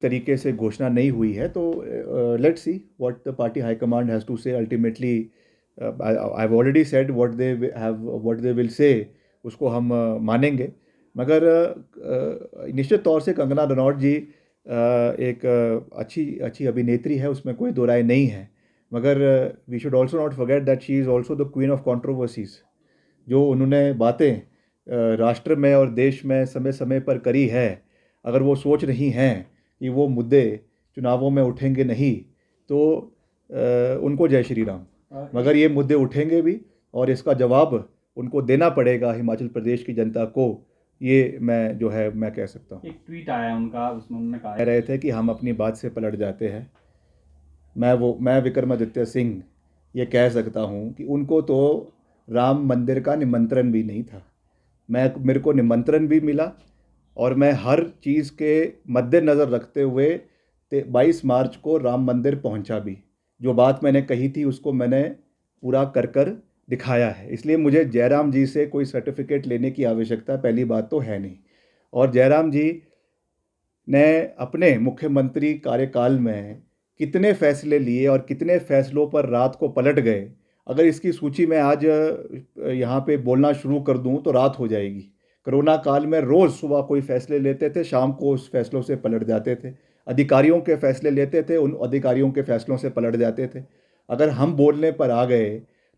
तरीके से घोषणा नहीं हुई है, तो let's see what the party high command has to say ultimately. I have already said what they will say, उसको हम मानेंगे। मगर निश्चित तौर से कंगना रनौत जी एक अच्छी अच्छी अभिनेत्री है, उसमें कोई दो राय नहीं है। मगर we should also not forget that she is also the queen of controversies. जो उन्होंने बातें राष्ट्र में और देश में समय समय पर करी है, अगर वो सोच रही हैं कि वो मुद्दे चुनावों में उठेंगे नहीं, तो उनको जय श्री राम। मगर ये मुद्दे उठेंगे भी, और इसका जवाब उनको देना पड़ेगा हिमाचल प्रदेश की जनता को। ये मैं कह सकता हूँ। एक ट्वीट आया उनका, उसमें उन्होंने कह कहा रहे थे कि हम अपनी बात से पलट जाते हैं। मैं विक्रमादित्य सिंह ये कह सकता हूँ कि उनको तो राम मंदिर का निमंत्रण भी नहीं था। मेरे को निमंत्रण भी मिला, और मैं हर चीज़ के मद्देनज़र रखते हुए 22 मार्च को राम मंदिर पहुंचा भी। जो बात मैंने कही थी उसको मैंने पूरा कर कर दिखाया है। इसलिए मुझे जयराम जी से कोई सर्टिफिकेट लेने की आवश्यकता पहली बात तो है नहीं। और जयराम जी ने अपने मुख्यमंत्री कार्यकाल में कितने फैसले लिए और कितने फैसलों पर रात को पलट गए, अगर इसकी सूची में आज यहाँ पे बोलना शुरू कर दूँ तो रात हो जाएगी। कोरोना काल में रोज़ सुबह कोई फैसले लेते थे, शाम को उस फैसलों से पलट जाते थे। अधिकारियों के फैसले लेते थे, उन अधिकारियों के फैसलों से पलट जाते थे। अगर हम बोलने पर आ गए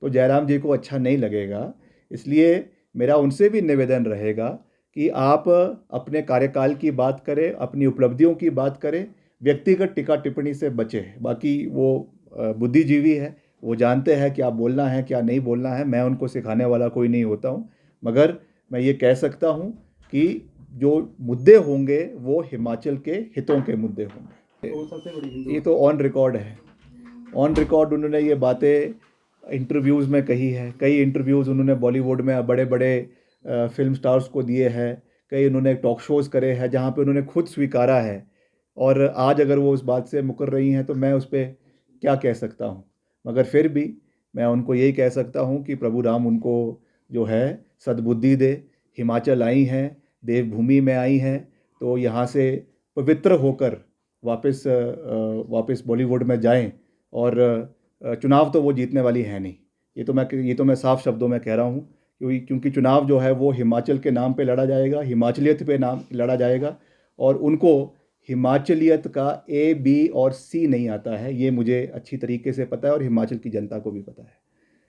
तो जयराम जी को अच्छा नहीं लगेगा। इसलिए मेरा उनसे भी निवेदन रहेगा कि आप अपने कार्यकाल की बात करें, अपनी उपलब्धियों की बात करें, व्यक्तिगत टीका टिप्पणी से बचें। बाकी वो बुद्धिजीवी है, वो जानते हैं क्या बोलना है क्या नहीं बोलना है। मैं उनको सिखाने वाला कोई नहीं होता हूँ। मगर मैं ये कह सकता हूँ कि जो मुद्दे होंगे वो हिमाचल के हितों के मुद्दे होंगे। तो सबसे बड़ी हिंदू ये तो ऑन रिकॉर्ड है। ऑन रिकॉर्ड उन्होंने ये बातें इंटरव्यूज़ में कही है। कई इंटरव्यूज़ उन्होंने बॉलीवुड में बड़े बड़े फिल्म स्टार्स को दिए हैं। कई उन्होंने टॉक शोज़ करे हैं जहाँ पे उन्होंने खुद स्वीकारा है। और आज अगर वो उस बात से मुकर रही हैं तो मैं उस पर क्या कह सकता हूँ। मगर फिर भी मैं उनको यही कह सकता हूँ कि प्रभु राम उनको जो है सद्बुद्धि दे। हिमाचल आई हैं, देवभूमि में आई हैं, तो यहाँ से पवित्र होकर वापस बॉलीवुड में जाएं। और चुनाव तो वो जीतने वाली है नहीं। ये तो मैं साफ शब्दों में कह रहा हूँ, क्योंकि चुनाव जो है वो हिमाचल के नाम पे लड़ा जाएगा, हिमाचलियत पे नाम लड़ा जाएगा। और उनको हिमाचलियत का ए बी और सी नहीं आता है, ये मुझे अच्छी तरीके से पता है और हिमाचल की जनता को भी पता है।